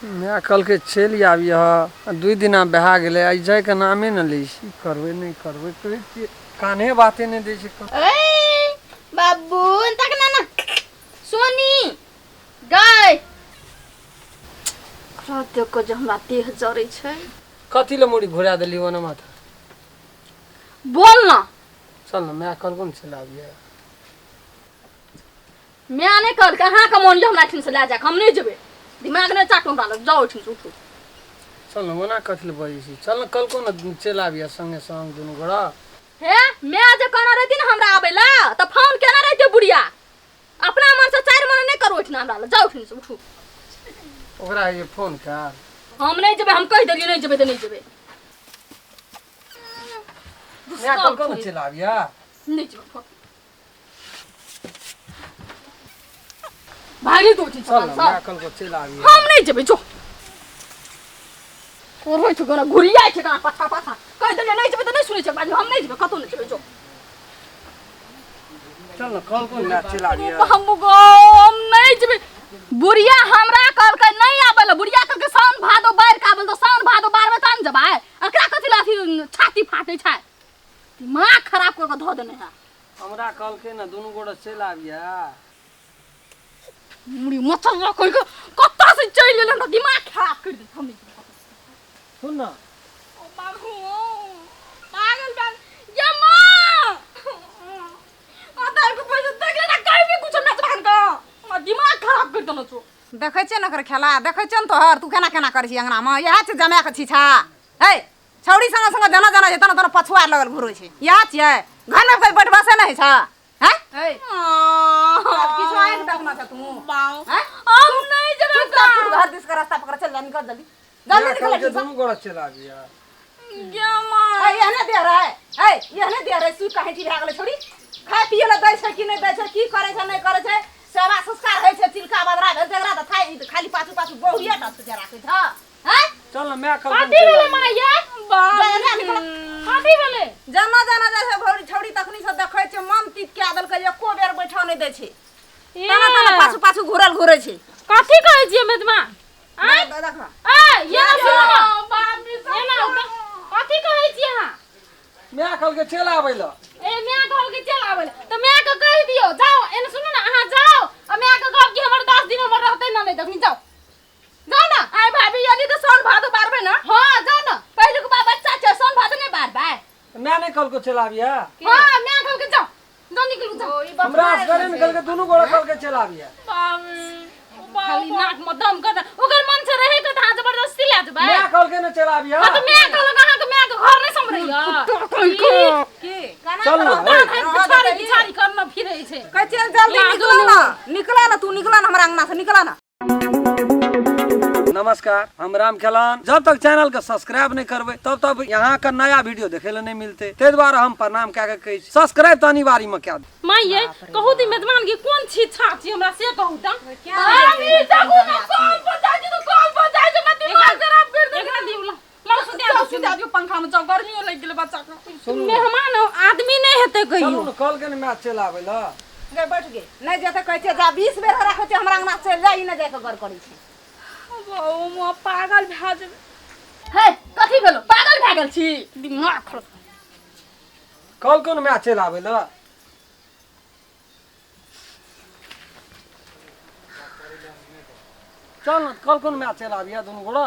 मैं कल के चल आबी ह 2 दिन बहा गेले आई जाए के नामे न ली करबे नहीं करबे तो कान्हे बातें नहीं दे छै। ए बाबू तक ना ना सोनी गई रात को जो हमरा देह जरै छै कथी ले मुड़ी घुरा देली ओना माथा बोल ना। चल ना मैं कल कोन चल आबी है मैं नहीं कर कहां का मन ले हमरा ठिन से ला जा हम नहीं जेबे दिमाग ने चाटू हमरा जाओ ठिन से उठो। चल ना ओना कथी ले बजी छी चल ना कल कोन चल आबी है संगे संग दुनु गोड़ा हे मैं आज कहना रहती ना हमरा आबेला त फोन केना रहते बुढ़िया अपना मन से 4 मन नहीं करो ठिन हमरा जाओ ठिन से उठो। ओकरा ये फोन कर हम नहीं जेबे हम कह देलिए नहीं जेबे त नहीं जेबे मैं कल कोन चल आबी है नहीं जेबे भागी तो ठिन चल से ना मैं कल को चल आबी है हम नहीं जेबे जो और होय तो गना घुरिया छै का पाछा पाछा कह देले नहीं जेबे त नहीं सुनै छै बाजी हम नहीं जेबे कतो नहीं जेबे जो। चल ना कल कोन मैं चल आबी है हम हम नहीं जेबे बुढ़िया हमरा कल के नहीं आबल बुढ़िया कल के साउन भादो बार का आबल तो साउन भादो बार में तान जबा एकरा कथि लाथी छाती फाटे छै दिमाग खराब क के ध देने है हमरा कल के ना दुनु गोड़ा चल आबी है मुड़ी मचल कह के कत्ता से चल लेले त दिमाग खराब कर दे हम सुन ना ओ बाबू पागल बन या मां आधा को पैसा तक ना कहीं भी कुछ ना भाग का दिमाग खराब कर देना छो देखै छै न कर खेला देखै छै न तोहर तू केना केना करै छी अंगना में इहा छै जमा के छी छा हे छौड़ी संग संग जना जना जे तना तना पछुआ लगल घुरै छै इहा छियै घर में कोई बैठबा से नहीं छ हैं हे किछो आइ देखना छ तू हैं हम नहीं जब घर दिस का रास्ता पकड़ चल जा निकल जल्दी जल्दी निकल के दुनु गोड़ा चल आबी है क्या मां हे यहने दे रहा है यहने दे रहा है सु काहे छी भागले छोड़ी खाय पिए ल दै छै कि नहीं दै छै की करे छै नहीं करे छै सेवा संस्कार होइ छै चिलका बदरा भेल जगरा त थाई खाली पाछू पाछू बहुरिया टा से राखै छ हैं चल ना मैं कल काटी वाले मां ये काटी वाले जना जना जैसे भौरी छौड़ी तखनी से देखै छै मन तीत के आदल के एको बेर बैठा नहीं दै छै तना तना पाछू पाछू घुरै छै कथि कहै छियै मेदमा आ देखा ए ये ना सुनो बाप रे ये ना कथि कहै छियै हां मैं कल के चल आबै ल ए मैं कहल के चल आबै त मैं के कह दियो जाओ एने सुनो ना अहां जाओ आ मैं के कहब कि हमर 10 दिन हमर रहतै ना नहीं देखनी जाओ जाओ ना आय भाभी यदि तो सोन भादो बारबे ना हां जाओ ना पहले को बच्चा छै सोन भादो नहीं बारबे मैं नहीं कल को चल आबी है हां मैं कहल के जाओ जाओ निकलू जाओ हमरा असगरे निकल के दुनु गोड़ा कल के चल आबी है खाली नाक में दम कर ओकर मन से रहे के ता जबरदस्ती ले जबे मैं कल के न चल आबी है तो मैं कहल कहां के मैं के घर नहीं संभरैया की चल ना पिछाड़ी पिछाड़ी करना फिरै छै कहै छै जल्दी निकला ना तू निकला ना हमरा अंगना से निकला ना। नमस्कार हम राम खेलान जब तक चैनल के सब्सक्राइब नहीं करबे तब तक यहाँ का नया वीडियो देखे ले नहीं मिलते ते द्वारा हम प्रणाम क्या के कही सब्सक्राइब तो अनिवार्य में क्या मां ये कहू दी मेजबान की कौन छी छाप छी हमरा से कहू त अभी देखू ना कॉल पर जाई तो कॉल पर जाई जे मैं दिमाग खराब कर दे एकरा दिउ ला सुता दियो पंखा में जाओ गर्मी लग गेल बच्चा के मेहमान आदमी नहीं हेते कहियो चलो न कल के न मैच चल आबै ल गे बैठ गे नहीं जेते कहै छै जा 20 बेर राखै छै हमरा अंगना चल जाई न जाय के घर करै छै ओ म पागल भा जेबे हे कथि भेलो पागल भा गेल छी दिमाग खराब कल के न मैच चल आबै ल चल न कल के न मैच चल आबी है दुनु गोड़ा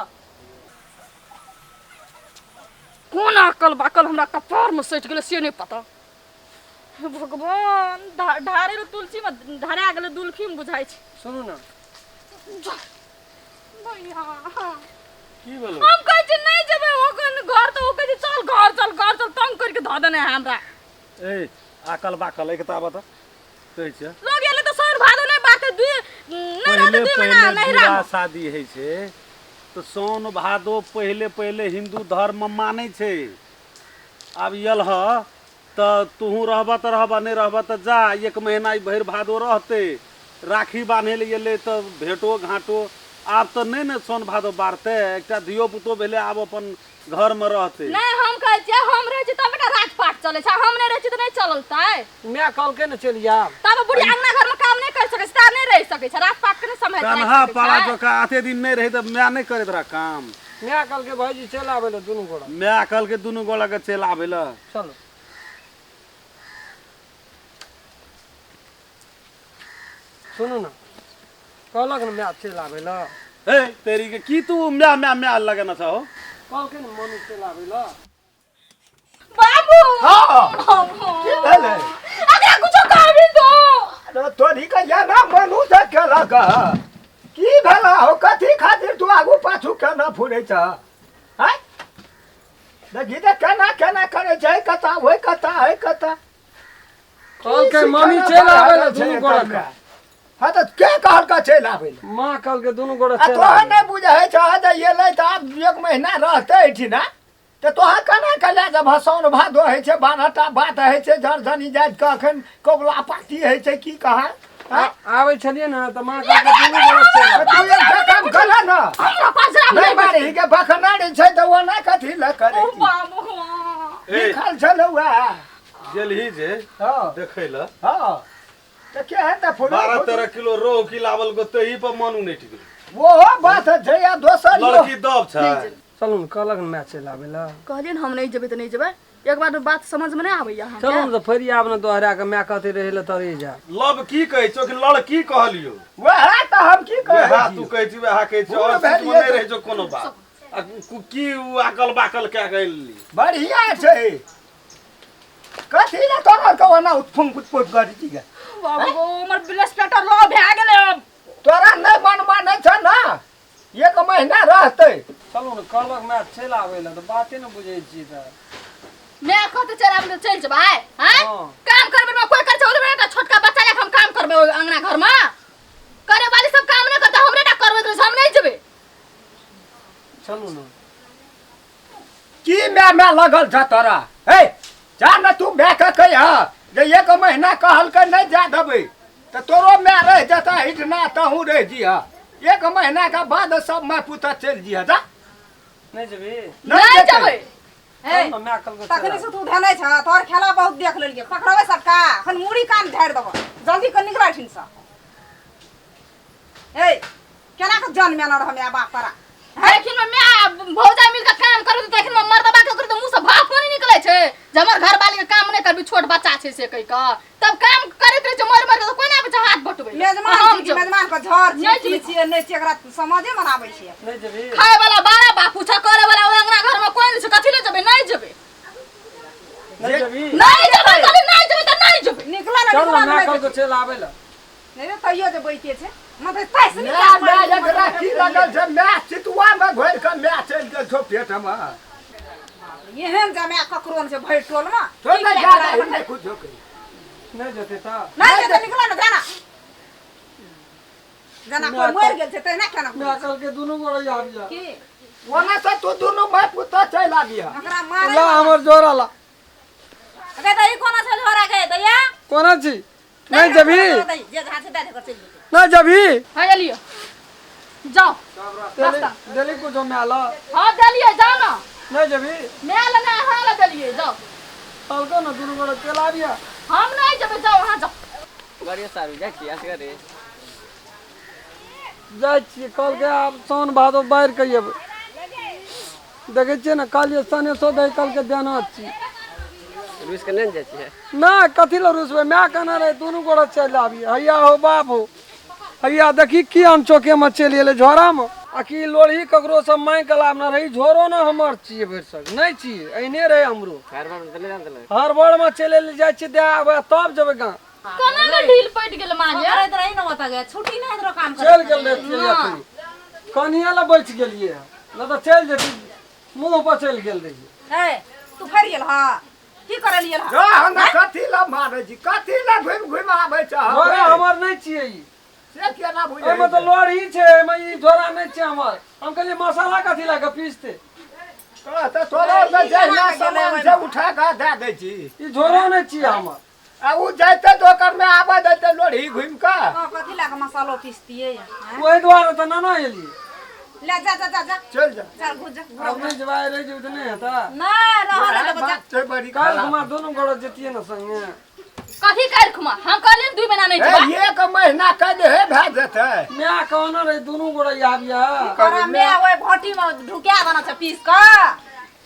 कोन अकल बाकल हमरा कपार में सट गेले से नहीं पता हे भगवान ढारे रो तुलसी में ढारा गेले दुल्फी में बुझाई छै सुनु ना भैया की भेलो हम कहै छी नहीं जेबे ओकन घर तो कहै छी चल घर चल तंग करके ध देने है हमरा ए अकल बाकल एक ता बता कहै छै लोग गेले तो सौर भादो नहीं बात दू नहीं रहते दू महीना नहीं बियाह रह शादी है छै तो सोन भादो पहले पहले हिंदू धर्म में मानै छै अब यल ह त तू रहबा त रहबा नहीं रहबा त जा एक महीना भर भादो रहते राखी बांधे ले तो भेटो घाटो आब तो नहीं ने सोन भादो बारते एकटा धियो पुतो भेले आब अपन घर में रहते नहीं हम कहै छियै हम रहै छी तब बेटा राजपाट चलै छै हम नहीं रहै छी त नहीं चलतै मैं कल के न चलिया तब बुढ़ी अंगना घर में काम नहीं कर सकै छै नहीं रह सकै छै राजपाट के नहीं समय कन्हा पाला जोका आते दिन नहीं रही तो मैं नहीं करे तोरा काम मैं कल के भाईजी चल आवे ल दुनु गोड़ा मैं कल के दुनू गोला के चल आवेला चलो सुनो ना कहलक न मैं चल आवे ल ए तेरी के की तू म्या लगना छ हो कल के न मनु चल आवे ल बाबू हाँ की भेलै अरे कुछ कहबी तो अरे तोरी के याना मनु से केला का की भेला हो कथी खातिर तू आगू पाछू केना फुरै छ हैं देखी त केना करे छै कता होय कता है कता कल के मम्मी चल आवे ल दुनु गोड़ा का हाँ तो के कहल का चल आवे मां कल के दुनु गोड़ा आ चल तोहर आवे नहीं बुझै छ जे ये लै त आब 1 महीना रहतै एठिना तो तोहर केना कले जब हसौन भादो है छै बानहटा बात है छै झरझनी जाइत के अखन कबला पाती है छै की कहा आवे छलिए ना त मां कल के दुनु गोड़ा चल आवे तू एक काम कर ना हमरा पास नहीं बारी के बखनाड़ी छै त वो ना कथी ल करे की बाबू ए लिखल छलौआ गेलही जे हां देखै ल हां तो क्या है त फोटो 12-13 किलो रोहु की लावल को तही पर मनु नहीं टिकल वो बात है या दोसर लड़की दब छै चलू न कहलक न मैं चल आवे ल कहलिए हम नहीं जेबै त नहीं जेबै एक बार बात समझ में नहीं आबै यहाँ चलू न त फेरी आब न दोहरा के मैं कहते रहे ल तरे जा लब की कहै छौ कि लड़की कहलियो वह त हम की वह कहे तू कहै छी वह कहै छौ और भेलिए कुछ नहीं तो- रहे छौ कोनो बात आ की उ अकल बाकल क्या कहली बढ़िया छै कथी ल तोहर कवना उत्फुंग कुछ करी छी गे बाबू हमर ब्लड प्रेशर लो भए गेलै अब तोरा नहीं बनवा नहीं छ ना 1 महीना रहतै चलू न कहलक मैं चल आवे ल त बाते न बुझै छी त मैं कहते चल आब चल जेबै हैं हां काम करबे में कोई कर छै ओले बेटा छोटका बच्चा ले हम काम करबे अंगना घर में करे वाली सब काम नहीं करता हमरे ना करबे तो हम नहीं जेबै चलू न की मैं लगल छ तोरा हे जा न तू मैं के कह जे 1 महीना कहल के नहीं जा देबै त तोरो मैं रह जता इतना तहू रह जिया 1 महीना के बाद सब मैं पुता चल जिया जा नहीं जेबी नहीं जेबै ए चल न मैं कल के चल तखनी से तू ध्यान छ तोहर खेला बहुत देख लेलिए पकड़वे सबका अखन मुड़ी कान झाड़ देबो जल्दी कर निकल ठिन से ए केना के जन्म न रह मैं बाप तोरा लेकिन मैं भौजा मिल के काम करू त लेकिन मर्दबा के करू त मुंह से भाप नहीं निकले छै जे हमर घर वाली के काम नहीं करबी छोट बच्चा छै से कहि क तब काम करैत रहे छै मर मर के कोई ना बच्चा हाथ बटबै मेजमान छी मेजमान के झर छी छी नहीं छी एकरा समाजे मनाबै छी नहीं जेबी खाए वाला बारा बापू छ करे वाला अंगना घर में कोई नहीं छै कथि ले जेबै नहीं जेबै नहीं जेबी नहीं जेबै कभी नहीं जेबै त नहीं जेबै निकला ना चल न मैं कल निकला के चल आवे ल नहीं तइयो जे बैठे छै मतलब तैस मैं निकल एकरा की लगल छ मैं चितुआ में घोर के मैं चल गेल छो पेट में एहन जमे ककरोन से भइर टोल में तो नहीं जा नहीं कुछ हो के नहीं जते त नहीं जे निकला ना जाना जाना कोई मर गेल छै त ना केना मैं कल के दुनु गोड़ा आब जा की वना से तू दोनों मैं पुता चल आ गया एकरा मारे ला हमर जोरा ला अगे दई कोना से झोरा के दैया कोना छी नहीं जेबी जे घाट से दे कर चल नहीं जेबी हां लियो जाओ दिल्ली को जो मैं ला हां दलिए जाओ ना नहीं जेबी मैं लेना हां ले दलिए जाओ कल को न दुनु गोड़ा चल आबिया हम नहीं जेबै जाओ वहां जाओ बढ़िया सारू जा किया करे जाइ छी कल के आब सोन भादो बाहर के अब देखे छियै न कालिए सने सो दे कल के देना छी रूस के नहीं जाती है ना कथी ल रुसबे मैं कहना रहे दुनु गोड़ा चल आबी हैया हो बाप हो हैया देखी की हम चौके में चल गेले झोरा में आ की लोढ़ी ककरो सब माई कला में रही झोरो न हमर छिए भर सक नहीं छिए ऐने रहे हमरो हर बार चले जाते ले हर बड़ में चले ले जाइ छी दे आबे तब जेबे गां कना के ढील पट गेल माजे करत रही न होता गया छुट्टी नहीं इधर काम चल गेल रहिए अखनी कनिया ला बैठ गेलिए न त चल जेती मुंह पर चल गेल रहिए ए तू फेर गेल हां की करे लिए जा हम कथी ला मारे जी कथी ला घुम घुम आबै छ झोरा हमर नहीं छिए ई से केना बुझे एमे तो लोढ़ी छे एमे ई झोरा नहीं छे हमर हम कहलिए मसाला कथी ला के पीसते तो तोरा में जहिना सामान से उठा के दे दै छी ई झोरा नहीं छिए हमर आ उ जाते तो ओकर में आबा देते लोढ़ी घुम का कथी ला के मसालो पीसतिए ओहि द्वारे तो ना एली ले जा जा जा जा चल जा चल घुस जा अब नहीं जवाई रह जो नहीं हता नहीं रह ले बच्चा बात छै बड़ी काल खराब। कुमार दोनों गोड़ जतिए ना संगे कथी कर खुमा हम कहले 2 महीना नहीं ए, जेबा एक महीना का जे है भए जेतै मैं कहना रे दोनों गोड़ आबिया तोरा मैं ओए घोटी में ढुकिया देना छ पीस का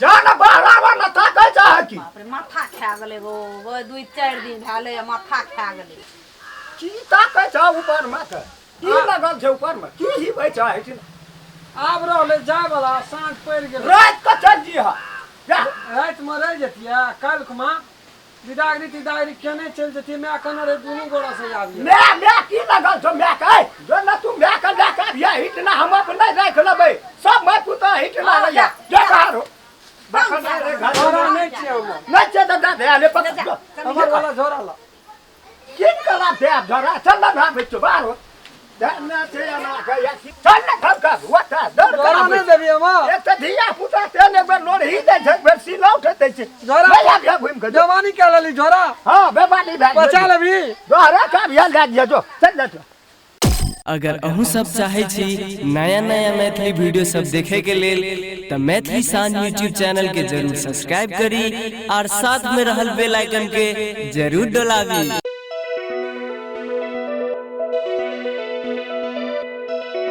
जान बहरावा न ताकै चाह की बाप रे माथा खा गेले गो वो 2-4 दिन भेले माथा खा गेले की ताकै चाह ऊपर में के की लगल छै ऊपर में की ही बइ चाह छै आब रहले जाय वाला साँझ पड़ गेल रात के चल जी हा जा रात में रह जतिया काल कुमार विदागरी केने चल जतिए मैं कहना रे दोनों गोड़ से आबिया मैं की लगल छौ मैं के जो न तू मैं के लेके आबिया हिट ना हम अपन नहीं राख लेबै सब मैं पुता हिट ना रहिया जे बाहर हो बखन रे घर झोरा नहीं छिए हम नहीं छै त दे आले पकड़ हमर वाला झोरा ला की करा दे धरा चल ना भाग तो बाहर हो ना छै ना के या चल ना भाग का वटा दर झोरा नहीं देबी हम एक त धिया पुता तेल एक बार लोढ़ी दे छै बेर सिलौ उठै छै झोरा नहीं आबिया घुम के जो जवानी के लेली झोरा हां बेबानी भाग बचा लेबी दोहरा का बिया ला दिया जो चल जा अगर अहूँ सब चाहे छी नया नया मैथिली वीडियो सब देखे के लेल त मैथिली शान यूट्यूब चैनल के जरूर सब्सक्राइब करी और साथ में रहल बेल आइकन के जरूर दबावी।